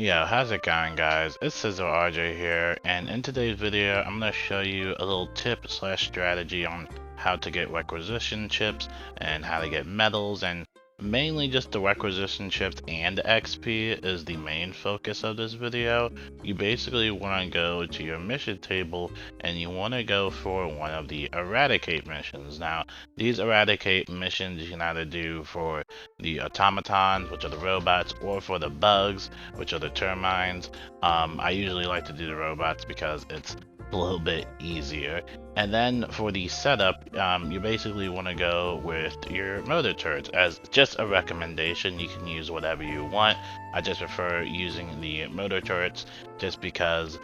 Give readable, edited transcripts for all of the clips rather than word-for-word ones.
Yo, how's it going, guys? It's Sizzle RJ here, and in today's video I'm going to show you a little tip slash strategy on how to get requisition chips and how to get medals, and mainly just the requisition chips and XP is the main focus of this video. You basically want to go to your mission table and you want to go for one of the eradicate missions. Now, these eradicate missions you can either do for the automatons, which are the robots, or for the bugs, which are the termites. I usually like to do the robots because it's a little bit easier. And then for the setup, you basically want to go with your motor turrets. As just a recommendation, you can use whatever you want. I just prefer using the motor turrets just because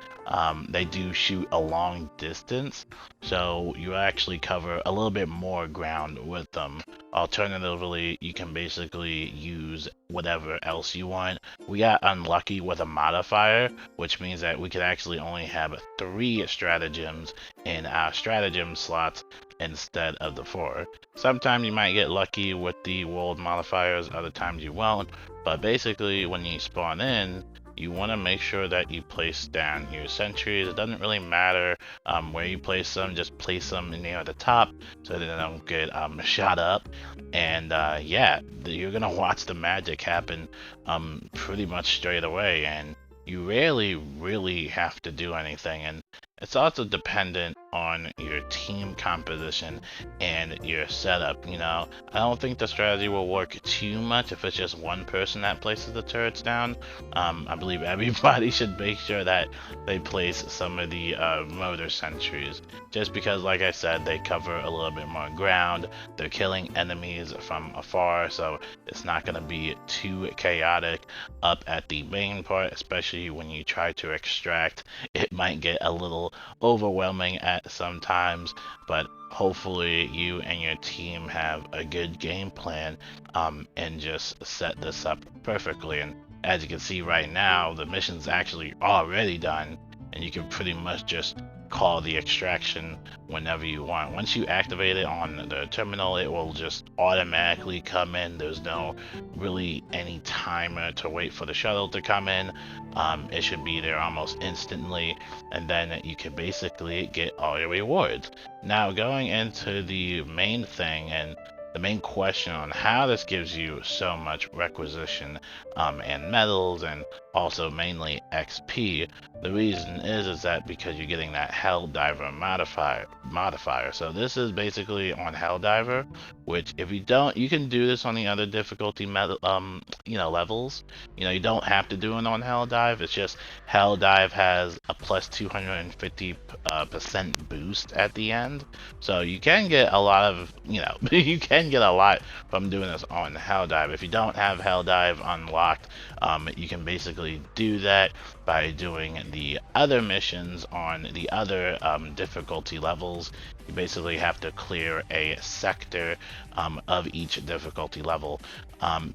they do shoot a long distance, so you actually cover a little bit more ground with them. Alternatively, you can basically use whatever else you want. We got unlucky with a modifier, which means that we could actually only have 3 stratagems in our stratagem slots instead of the 4. Sometimes you might get lucky with the world modifiers, other times you won't, but basically when you spawn in, you want to make sure that you place down your sentries. It doesn't really matter where you place them, just place them near the top so that they don't get shot up. And yeah, you're gonna watch the magic happen pretty much straight away, and you rarely really have to do anything. And it's also dependent on your team composition and your setup. You know, I don't think the strategy will work too much if it's just one person that places the turrets down. I believe everybody should make sure that they place some of the motor sentries, just because, like I said, they cover a little bit more ground. They're killing enemies from afar, so it's not going to be too chaotic up at the main part, especially when you try to extract. It might get a little overwhelming at sometimes, but hopefully you and your team have a good game plan and just set this up perfectly. And as you can see right now, the mission's actually already done, and you can pretty much just call the extraction whenever you want. Once you activate it on the terminal, it will just automatically come in. There's no really any timer to wait for the shuttle to come in. It should be there almost instantly, and then you can basically get all your rewards. Now, going into the main thing and the main question on how this gives you so much requisition and medals, and also mainly XP. The reason is that because you're getting that Helldiver modifier. So this is basically on Helldiver, which if you don't, you can do this on the other difficulty levels. You know, you don't have to do it on Helldive. It's just Helldive has a plus 250% boost at the end, so you can get a lot of, you can get a lot from doing this on Helldive. If you don't have Helldive unlocked, you can basically do that by doing the other missions on the other difficulty levels. You basically have to clear a sector of each difficulty level.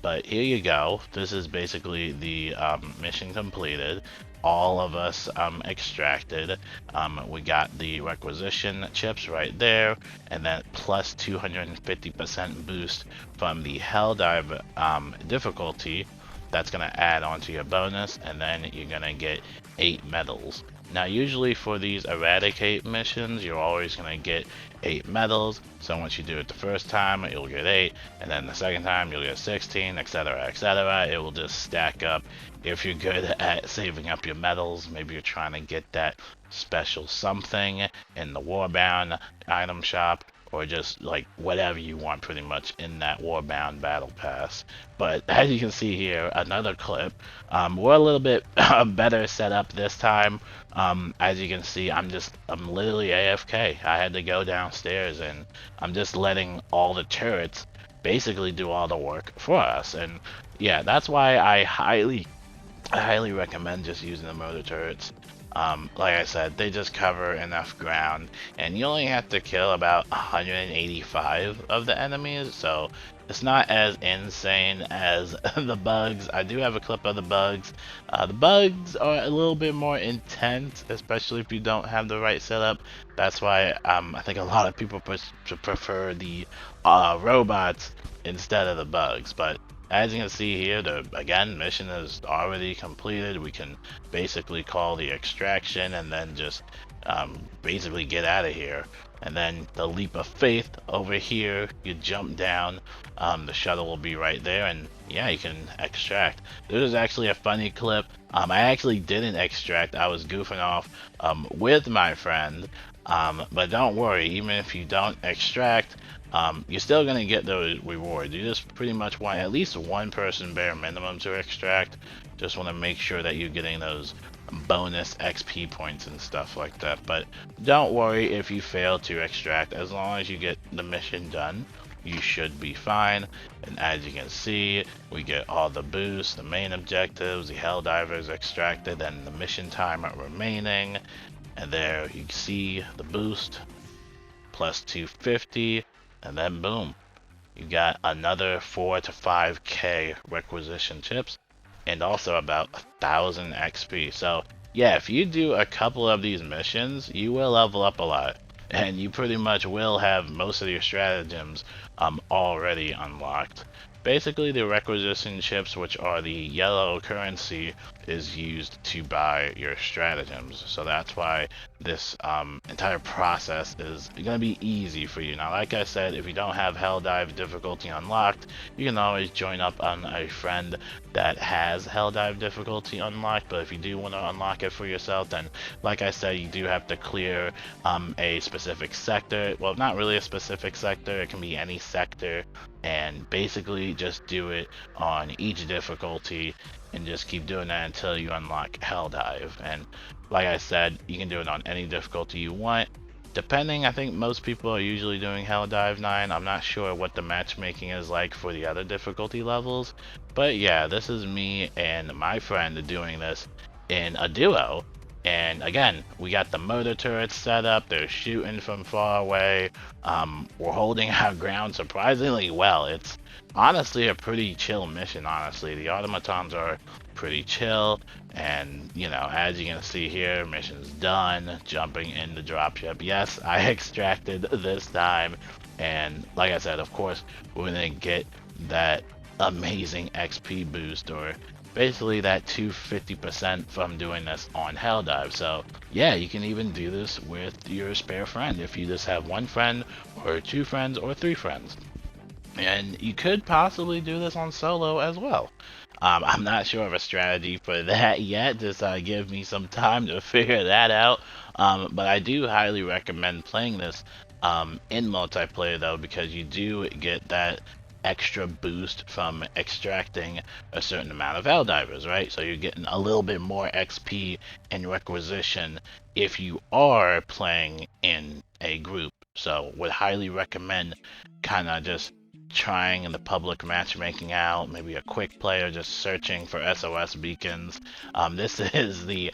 But here you go. This is basically the mission completed. All of us extracted. We got the requisition chips right there, and then plus 250% boost from the Helldive difficulty. That's going to add on to your bonus, and then you're going to get 8 medals. Now, usually for these eradicate missions, you're always going to get 8 medals. So once you do it the first time, you'll get 8, and then the second time you'll get 16, etc., etc. It will just stack up. If you're good at saving up your medals, maybe you're trying to get that special something in the Warbound item shop, or just like whatever you want pretty much in that Warbound battle pass. But as you can see here, another clip, we're a little bit better set up this time. As you can see, I'm literally AFK. I had to go downstairs, and I'm just letting all the turrets basically do all the work for us. And yeah, that's why I highly recommend just using the motor turrets. Like I said, they just cover enough ground, and you only have to kill about 185 of the enemies, so it's not as insane as the bugs. I do have a clip of the bugs. The bugs are a little bit more intense, especially if you don't have the right setup. That's why I think a lot of people prefer the robots instead of the bugs. But as you can see here, the again mission is already completed. We can basically call the extraction and then just basically get out of here. And then the leap of faith over here, you jump down, the shuttle will be right there, and yeah, you can extract. This is actually a funny clip. I actually didn't extract. I was goofing off with my friend, but don't worry, even if you don't extract, you're still gonna get those rewards. You just pretty much want at least one person bare minimum to extract. Just want to make sure that you're getting those bonus XP points and stuff like that. But don't worry if you fail to extract. As long as you get the mission done, you should be fine. And as you can see, we get all the boosts, the main objectives, the Helldivers extracted, and the mission time remaining. And there you see the boost plus 250, and then boom, you got another 4 to 5k requisition chips, and also about 1,000 XP. So yeah, if you do a couple of these missions, you will level up a lot, and you pretty much will have most of your stratagems already unlocked. Basically, the requisition chips, which are the yellow currency, is used to buy your stratagems. So that's why this entire process is going to be easy for you. Now, like I said, if you don't have Helldive difficulty unlocked, you can always join up on a friend that has Helldive difficulty unlocked. But if you do want to unlock it for yourself, then like I said, you do have to clear a specific sector. Well, not really a specific sector, it can be any sector, and basically just do it on each difficulty and just keep doing that until you unlock Helldive. And like I said, you can do it on any difficulty you want. Depending, I think most people are usually doing Helldive 9. I'm not sure what the matchmaking is like for the other difficulty levels. But yeah, this is me and my friend doing this in a duo. And again, we got the motor turrets set up, they're shooting from far away. We're holding our ground surprisingly well. It's honestly a pretty chill mission, honestly. The automatons are pretty chill, and you know, as you can see here, mission's done, jumping in the dropship. Yes, I extracted this time, and like I said, of course, we're gonna get that amazing XP boost, or basically that 250% from doing this on Helldive. So yeah, you can even do this with your spare friend if you just have one friend or two friends or three friends. And you could possibly do this on solo as well. I'm not sure of a strategy for that yet. Just give me some time to figure that out. But I do highly recommend playing this in multiplayer though, because you do get that extra boost from extracting a certain amount of Helldivers, right? So you're getting a little bit more XP in requisition if you are playing in a group. So would highly recommend kind of just trying the public matchmaking out, maybe a quick player just searching for SOS beacons. This is the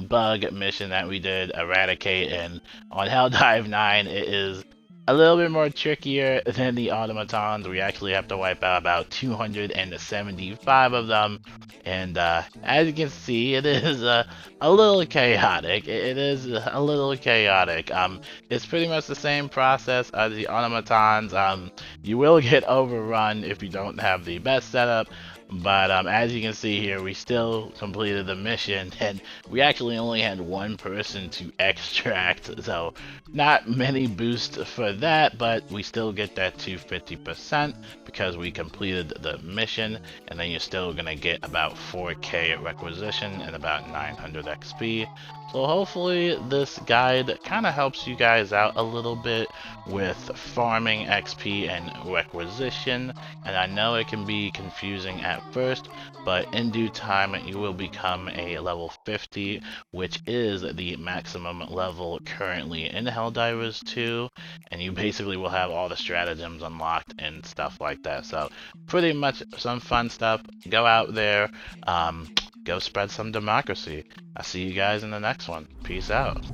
bug mission that we did, eradicate, and on Helldive 9 it is a little bit more trickier than the automatons. We actually have to wipe out about 275 of them, and as you can see, it is a little chaotic. It is a little chaotic. It's pretty much the same process as the automatons. You will get overrun if you don't have the best setup. But as you can see here, we still completed the mission, and we actually only had one person to extract, so not many boosts for that, but we still get that 250% because we completed the mission, and then you're still gonna get about 4k requisition and about 900 XP. So hopefully this guide kind of helps you guys out a little bit with farming XP and requisition. And I know it can be confusing at first, but in due time you will become a level 50, which is the maximum level currently in Helldivers 2, and you basically will have all the stratagems unlocked and stuff like that. So pretty much some fun stuff. Go out there, go spread some democracy. I'll see you guys in the next one. Peace out.